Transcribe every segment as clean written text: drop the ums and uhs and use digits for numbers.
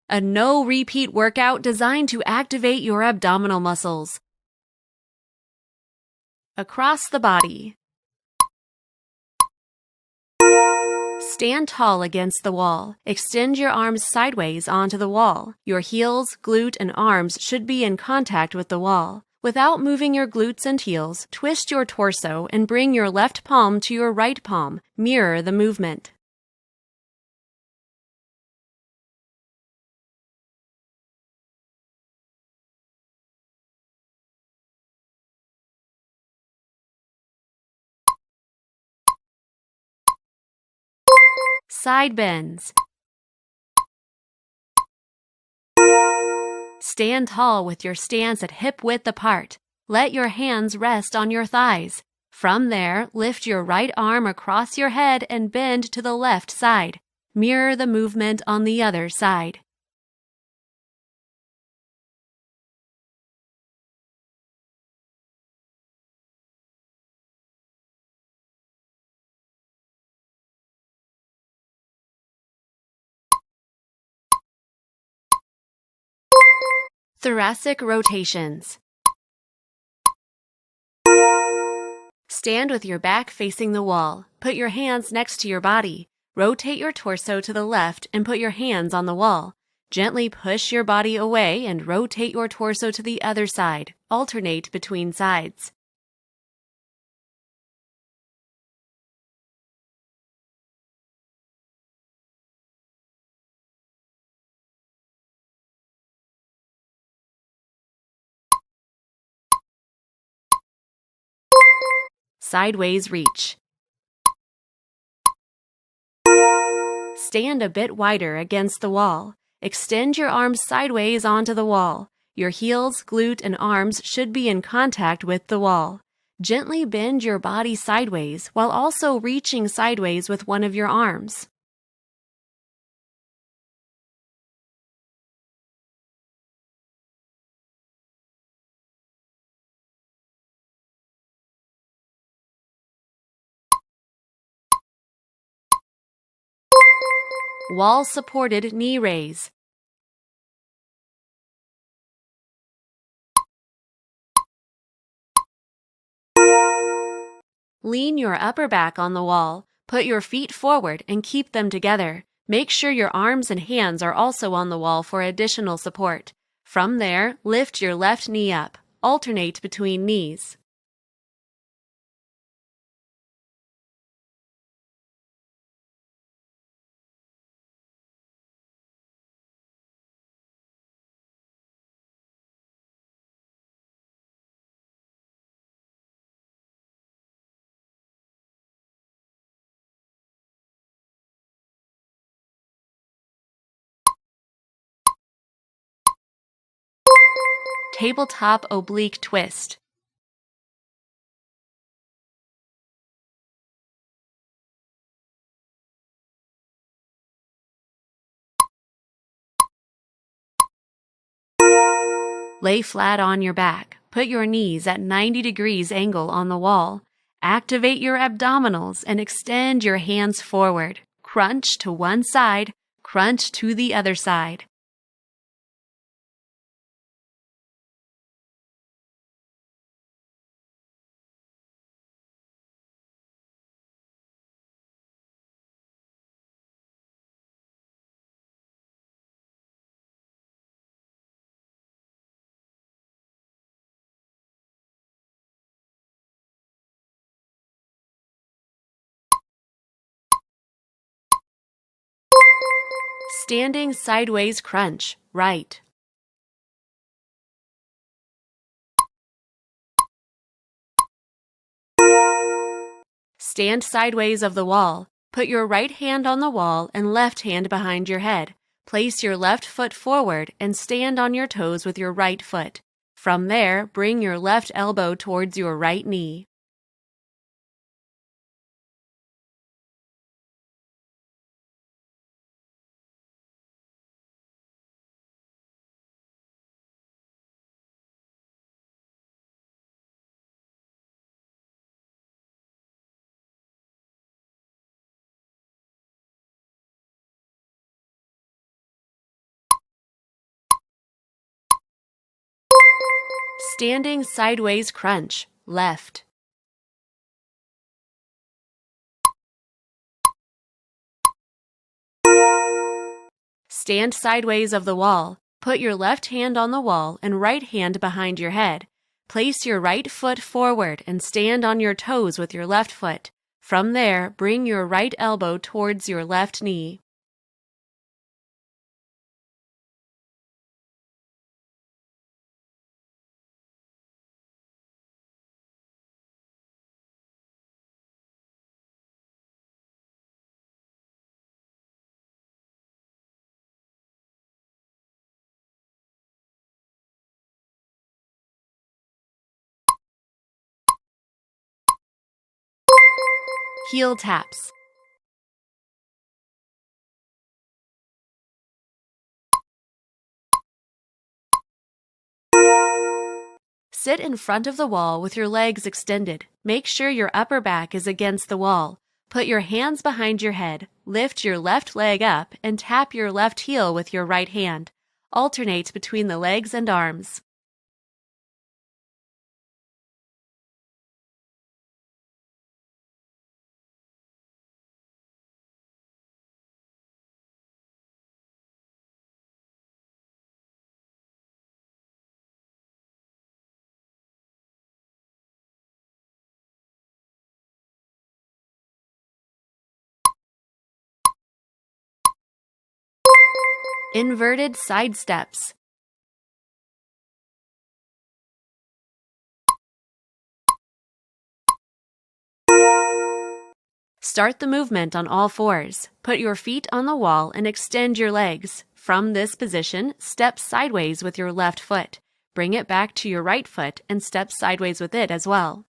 a no-repeat workout designed to activate your abdominal muscles. Across the body. Stand tall against the wall. Extend your arms sideways onto the wall. Your heels, glute, and arms should be in contact with the wall. Without moving your glutes and heels, twist your torso and bring your left palm to your right palm. Mirror the movement. Side bends. Stand tall with your stance at hip width apart. Let your hands rest on your thighs. From there, lift your right arm across your head and bend to the left side. Mirror the movement on the other side. Thoracic rotations. Stand with your back facing the wall. Put your hands next to your body. Rotate your torso to the left and put your hands on the wall. Gently push your body away and rotate your torso to the other side. Alternate between sides. Sideways reach. Stand a bit wider against the wall. Extend your arms sideways onto the wall. Your heels, glute, and arms should be in contact with the wall. Gently bend your body sideways while also reaching sideways with one of your arms. Wall-supported knee raise. Lean your upper back on the wall. Put your feet forward and keep them together. Make sure your arms and hands are also on the wall for additional support. From there, lift your left knee up. Alternate between knees. Tabletop oblique twist. Lay flat on your back. Put your knees at 90 degrees angle on the wall. Activate your abdominals and extend your hands forward. Crunch to one side, crunch to the other side. Standing sideways crunch, right. Stand sideways of the wall. Put your right hand on the wall and left hand behind your head. Place your left foot forward and stand on your toes with your right foot. From there, bring your left elbow towards your right knee. Standing sideways crunch, left. Stand sideways of the wall. Put your left hand on the wall and right hand behind your head. Place your right foot forward and stand on your toes with your left foot. From there, bring your right elbow towards your left knee. Heel taps. Sit in front of the wall with your legs extended. Make sure your upper back is against the wall. Put your hands behind your head, lift your left leg up, and tap your left heel with your right hand. Alternate between the legs and arms. Inverted side steps. Start the movement on all fours. Put your feet on the wall and extend your legs. From this position, step sideways with your left foot. Bring it back to your right foot and step sideways with it as well.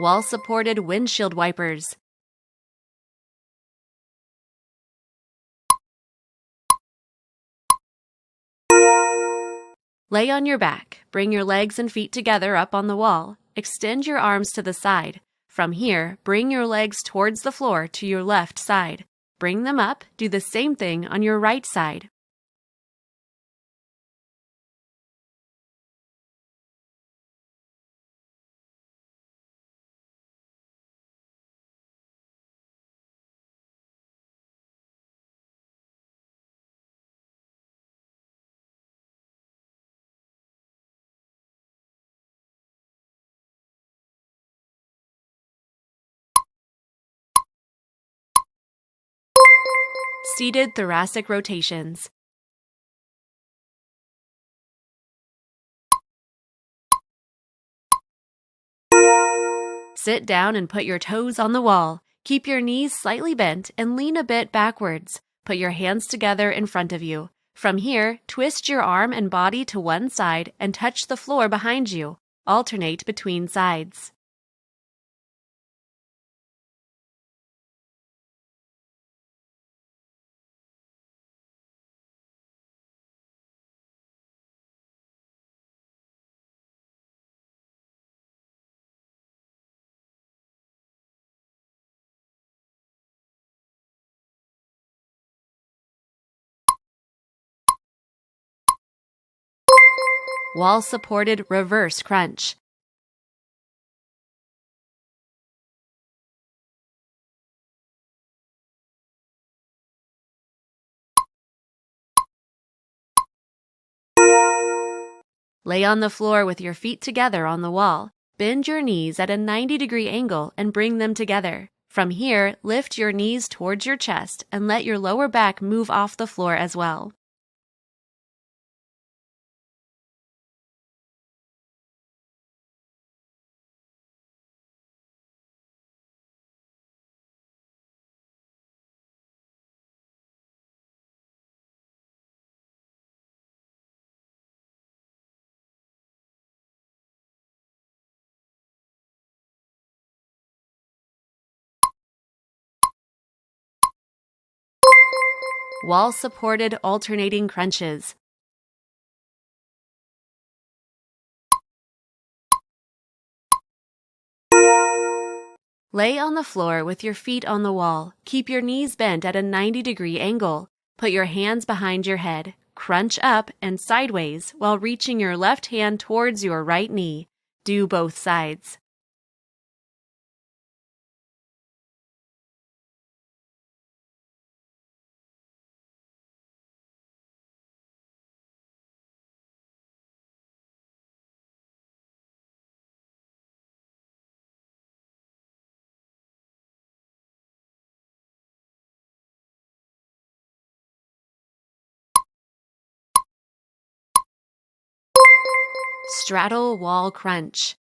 Wall-supported windshield wipers. Lay on your back. Bring your legs and feet together up on the wall. Extend your arms to the side. From here, bring your legs towards the floor to your left side. Bring them up. Do the same thing on your right side. Seated thoracic rotations. Sit down and put your toes on the wall. Keep your knees slightly bent and lean a bit backwards. Put your hands together in front of you. From here, twist your arm and body to one side and touch the floor behind you. Alternate between sides. Wall-supported reverse crunch. Lay on the floor with your feet together on the wall. Bend your knees at a 90-degree angle and bring them together. From here, lift your knees towards your chest and let your lower back move off the floor as well. Wall-supported alternating crunches. Lay on the floor with your feet on the wall. Keep your knees bent at a 90-degree angle. Put your hands behind your head. Crunch up and sideways while reaching your left hand towards your right knee. Do both sides. Straddle wall crunch.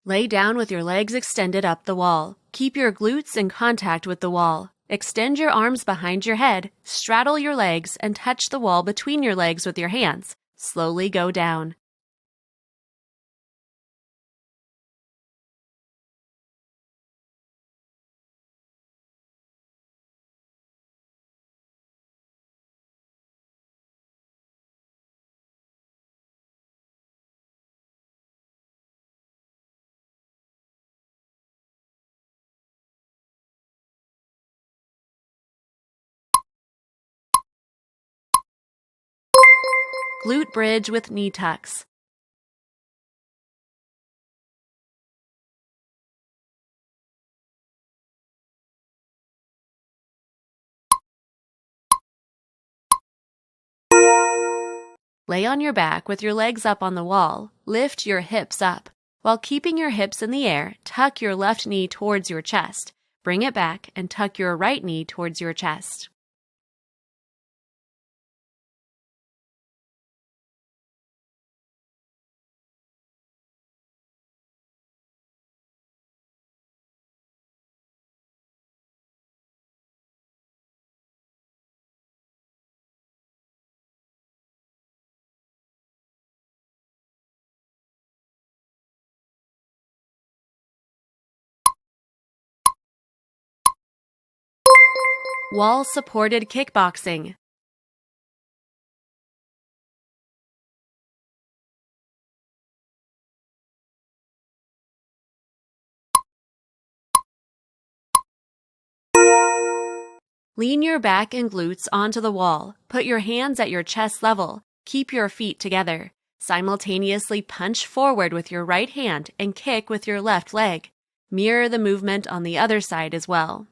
Lay down with your legs extended up the wall. Keep your glutes in contact with the wall. Extend your arms behind your head, straddle your legs, and touch the wall between your legs with your hands. Slowly go down. Glute bridge with knee tucks. Lay on your back with your legs up on the wall. Lift your hips up. While keeping your hips in the air, tuck your left knee towards your chest. Bring it back and tuck your right knee towards your chest. Wall-supported kickboxing. Lean your back and glutes onto the wall. Put your hands at your chest level. Keep your feet together. Simultaneously punch forward with your right hand and kick with your left leg. Mirror the movement on the other side as well.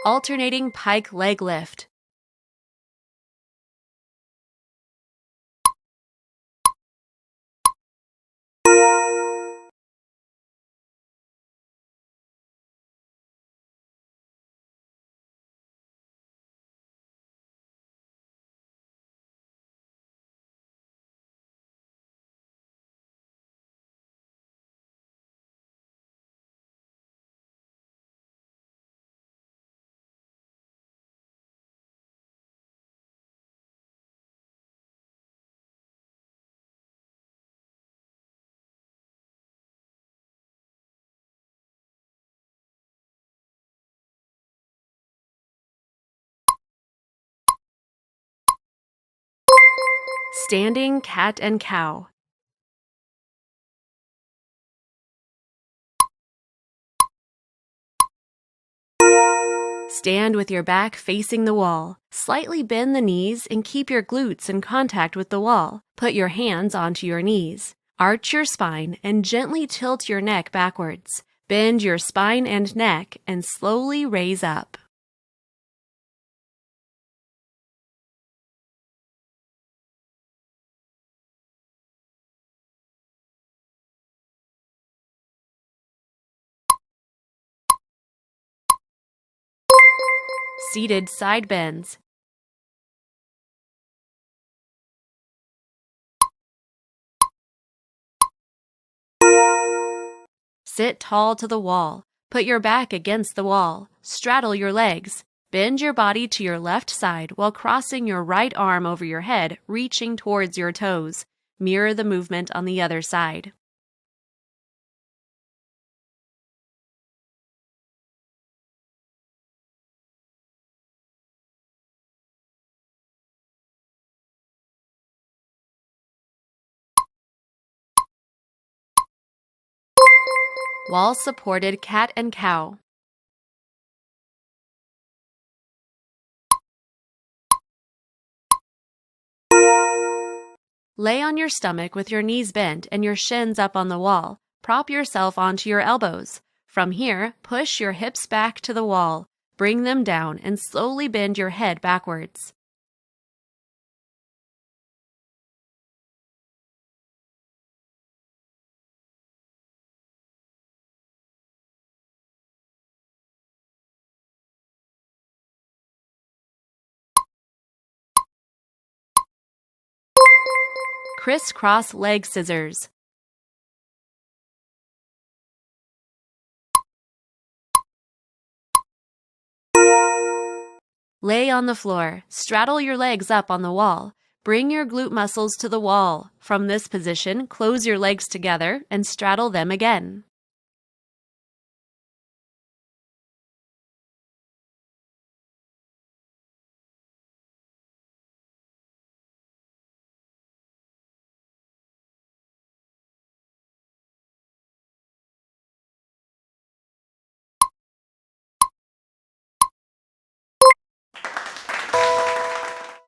Alternating pike leg lift. Standing cat and cow. Stand with your back facing the wall. Slightly bend the knees and keep your glutes in contact with the wall. Put your hands onto your knees. Arch your spine and gently tilt your neck backwards. Bend your spine and neck and slowly raise up. Seated side bends. Sit tall to the wall. Put your back against the wall. Straddle your legs. Bend your body to your left side while crossing your right arm over your head, reaching towards your toes. Mirror the movement on the other side. Wall-supported cat and cow. Lay on your stomach with your knees bent and your shins up on the wall. Prop yourself onto your elbows. From here, push your hips back to the wall. Bring them down and slowly bend your head backwards. Crisscross leg scissors. Lay on the floor. Straddle your legs up on the wall. Bring your glute muscles to the wall. From this position, close your legs together and straddle them again.